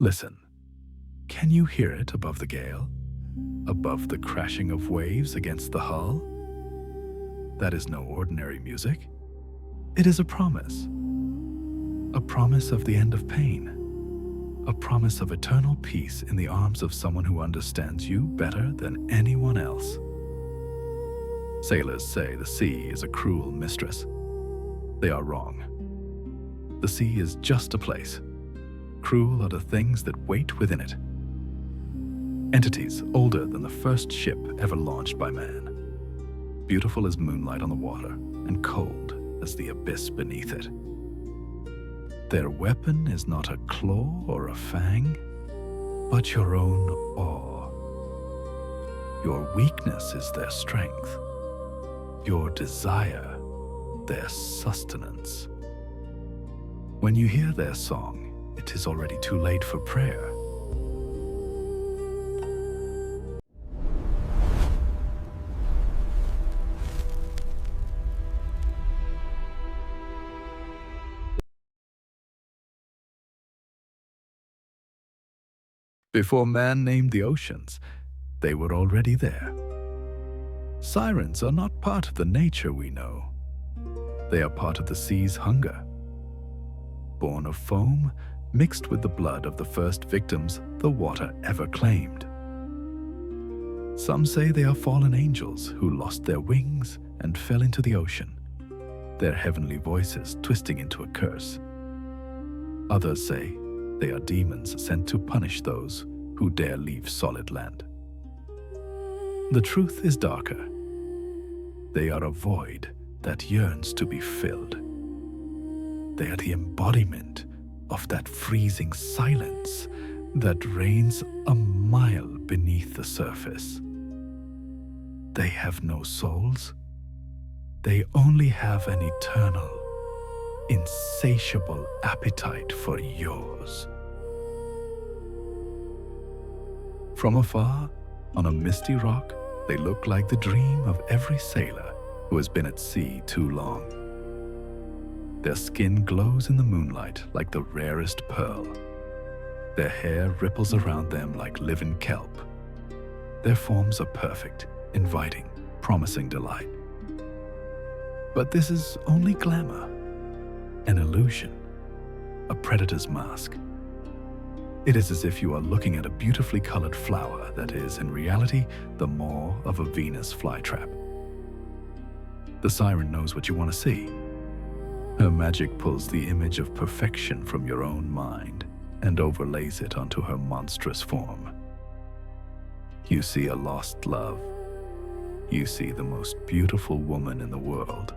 Listen, can you hear it above the gale? Above the crashing of waves against the hull? That is no ordinary music. It is a promise. A promise of the end of pain. A promise of eternal peace in the arms of someone who understands you better than anyone else. Sailors say the sea is a cruel mistress. They are wrong. The sea is just a place. Cruel are the things that wait within it. Entities older than the first ship ever launched by man. Beautiful as moonlight on the water, and cold as the abyss beneath it. Their weapon is not a claw or a fang, but your own awe. Your weakness is their strength. Your desire, their sustenance. When you hear their song, it is already too late for prayer. Before man named the oceans, they were already there. Sirens are not part of the nature we know. They are part of the sea's hunger. Born of foam, mixed with the blood of the first victims the water ever claimed. Some say they are fallen angels who lost their wings and fell into the ocean, their heavenly voices twisting into a curse. Others say they are demons sent to punish those who dare leave solid land. The truth is darker. They are a void that yearns to be filled. They are the embodiment of that freezing silence that reigns a mile beneath the surface. They have no souls. They only have an eternal, insatiable appetite for yours. From afar, on a misty rock, they look like the dream of every sailor who has been at sea too long. Their skin glows in the moonlight like the rarest pearl. Their hair ripples around them like living kelp. Their forms are perfect, inviting, promising delight. But this is only glamour, an illusion, a predator's mask. It is as if you are looking at a beautifully colored flower that is, in reality, the maw of a Venus flytrap. The siren knows what you want to see. Her magic pulls the image of perfection from your own mind and overlays it onto her monstrous form. You see a lost love. You see the most beautiful woman in the world.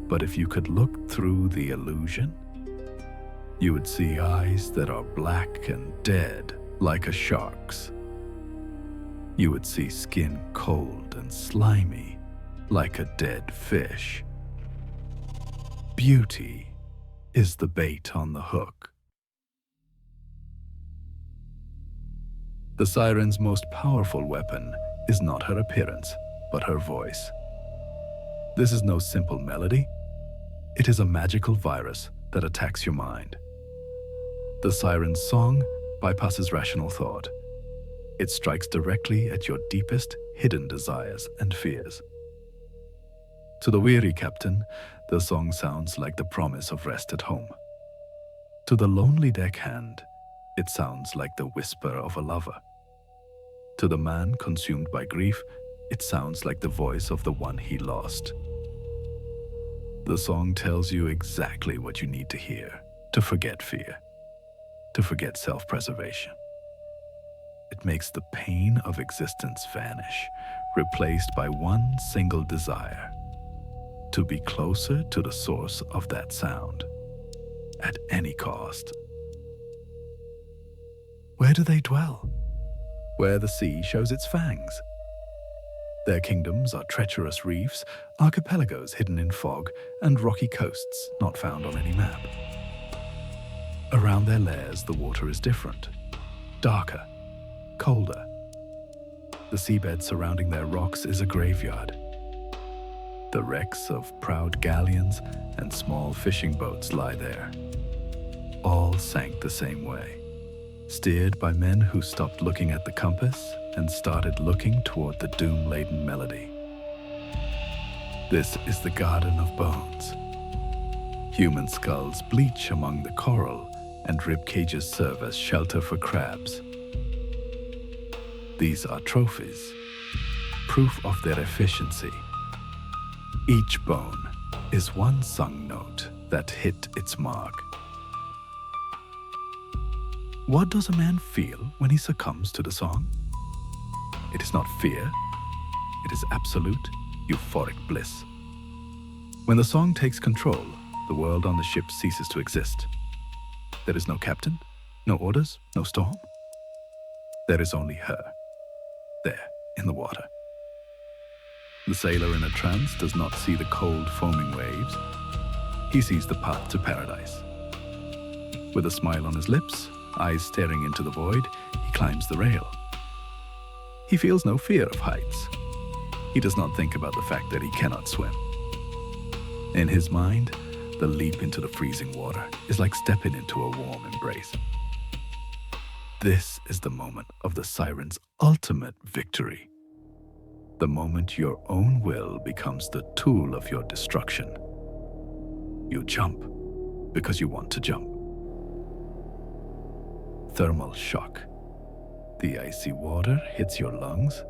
But if you could look through the illusion, you would see eyes that are black and dead like a shark's. You would see skin cold and slimy like a dead fish. Beauty is the bait on the hook. The siren's most powerful weapon is not her appearance, but her voice. This is no simple melody. It is a magical virus that attacks your mind. The siren's song bypasses rational thought. It strikes directly at your deepest, hidden desires and fears. To the weary captain, the song sounds like the promise of rest at home. To the lonely deckhand, it sounds like the whisper of a lover. To the man consumed by grief, it sounds like the voice of the one he lost. The song tells you exactly what you need to hear to forget fear, to forget self-preservation. It makes the pain of existence vanish, replaced by one single desire: to be closer to the source of that sound, at any cost. Where do they dwell? Where the sea shows its fangs. Their kingdoms are treacherous reefs, archipelagos hidden in fog, and rocky coasts not found on any map. Around their lairs, the water is different, darker, colder. The seabed surrounding their rocks is a graveyard. The wrecks of proud galleons and small fishing boats lie there. All sank the same way. steered by men who stopped looking at the compass and started looking toward the doom-laden melody. This is the Garden of Bones. Human skulls bleach among the coral, and rib cages serve as shelter for crabs. These are trophies, proof of their efficiency. Each bone is one sung note that hit its mark. What does a man feel when he succumbs to the song? It is not fear. It is absolute, euphoric bliss. When the song takes control, the world on the ship ceases to exist. There is no captain, no orders, no storm. There is only her, there in the water. The sailor in a trance does not see the cold, foaming waves. He sees the path to paradise. With a smile on his lips, eyes staring into the void, he climbs the rail. He feels no fear of heights. He does not think about the fact that he cannot swim. In his mind, the leap into the freezing water is like stepping into a warm embrace. This is the moment of the Siren's ultimate victory. The moment your own will becomes the tool of your destruction. You jump because you want to jump. Thermal shock. The icy water hits your lungs.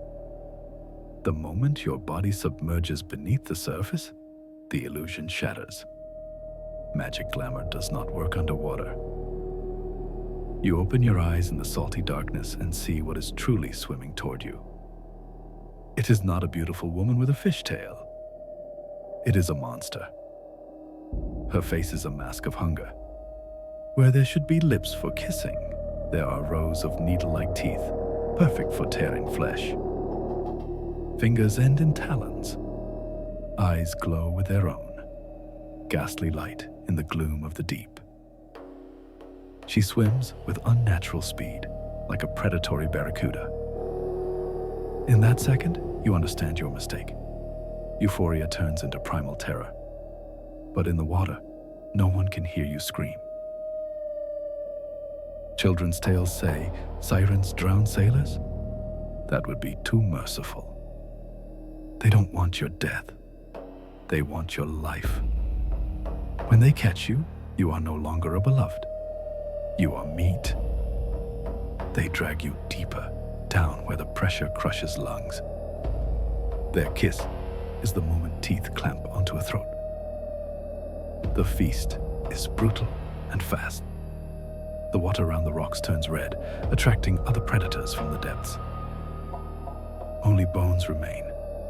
The moment your body submerges beneath the surface, the illusion shatters. Magic glamour does not work underwater. You open your eyes in the salty darkness and see what is truly swimming toward you. It is not a beautiful woman with a fishtail. It is a monster. Her face is a mask of hunger. Where there should be lips for kissing, there are rows of needle-like teeth, perfect for tearing flesh. Fingers end in talons. Eyes glow with their own, ghastly light in the gloom of the deep. She swims with unnatural speed, like a predatory barracuda. In that second, you understand your mistake. Euphoria turns into primal terror. But in the water, no one can hear you scream. Children's tales say sirens drown sailors. That would be too merciful. They don't want your death. They want your life. When they catch you, you are no longer a beloved. You are meat. They drag you deeper, down where the pressure crushes lungs. Their kiss is the moment teeth clamp onto a throat. The feast is brutal and fast. The water around the rocks turns red, attracting other predators from the depths. Only bones remain,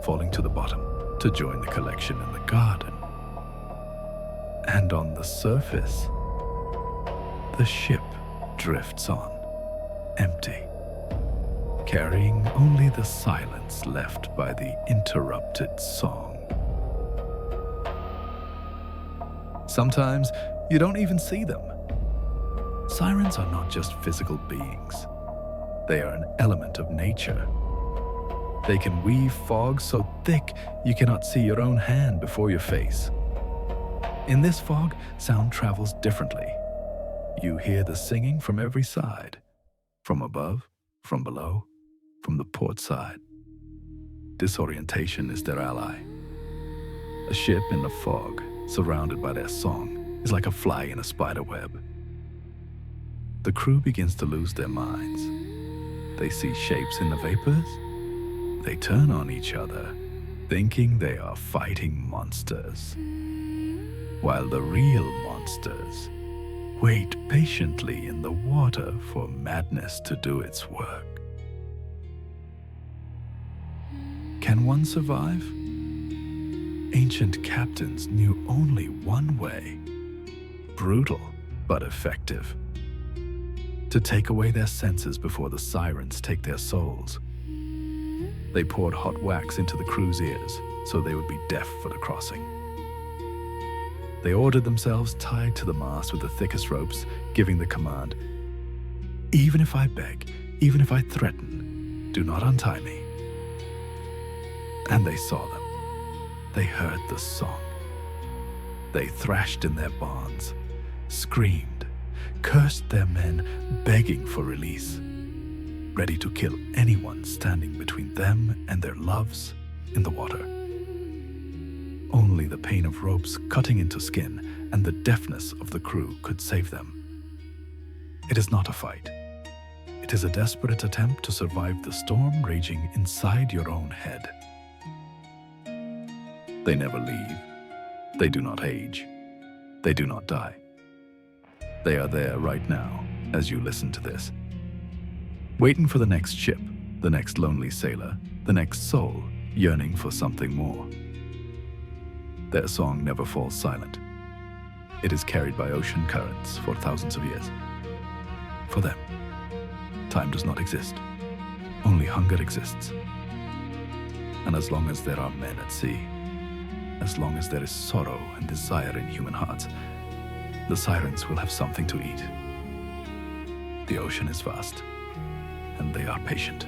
falling to the bottom to join the collection in the garden. And on the surface, the ship drifts on, empty, carrying only the silence left by the interrupted song. Sometimes you don't even see them. Sirens are not just physical beings. They are an element of nature. They can weave fog so thick you cannot see your own hand before your face. In this fog, sound travels differently. You hear the singing from every side, from above, from below, from the port side. Disorientation is their ally. A ship in the fog, surrounded by their song, is like a fly in a spider web. The crew begins to lose their minds. They see shapes in the vapors. They turn on each other, thinking they are fighting monsters. While the real monsters wait patiently in the water for madness to do its work. Can one survive? Ancient captains knew only one way, brutal but effective. To take away their senses before the sirens take their souls. They poured hot wax into the crew's ears so they would be deaf for the crossing. They ordered themselves tied to the mast with the thickest ropes, giving the command, "Even if I beg, even if I threaten, do not untie me." And they saw them. They heard the song. They thrashed in their bonds, screamed, cursed their men, begging for release, ready to kill anyone standing between them and their loves in the water. Only the pain of ropes cutting into skin and the deafness of the crew could save them. It is not a fight. It is a desperate attempt to survive the storm raging inside your own head. They never leave. They do not age. They do not die. They are there right now, as you listen to this, waiting for the next ship, the next lonely sailor, the next soul yearning for something more. Their song never falls silent. It is carried by ocean currents for thousands of years. For them, time does not exist. Only hunger exists. And as long as there are men at sea, as long as there is sorrow and desire in human hearts, the Sirens will have something to eat. The ocean is vast, and they are patient.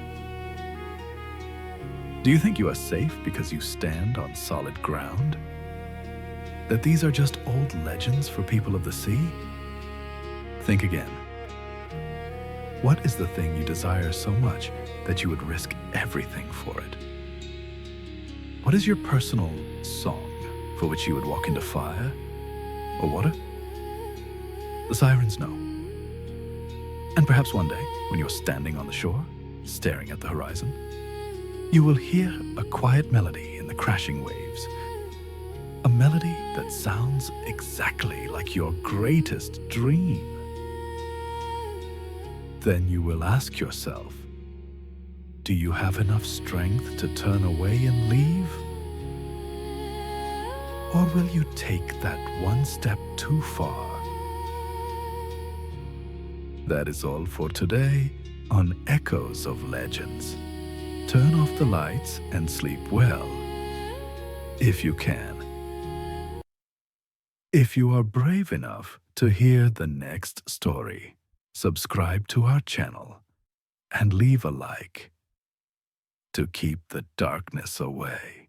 Do you think you are safe because you stand on solid ground? That these are just old legends for people of the sea? Think again. What is the thing you desire so much that you would risk everything for it? What is your personal song for which you would walk into fire or water? The Sirens know. And perhaps one day, when you're standing on the shore, staring at the horizon, you will hear a quiet melody in the crashing waves. A melody that sounds exactly like your greatest dream. Then you will ask yourself, do you have enough strength to turn away and leave? Or will you take that one step too far? That is all for today on Echoes of Legends. Turn off the lights and sleep well, if you can. If you are brave enough to hear the next story, subscribe to our channel and leave a like to keep the darkness away.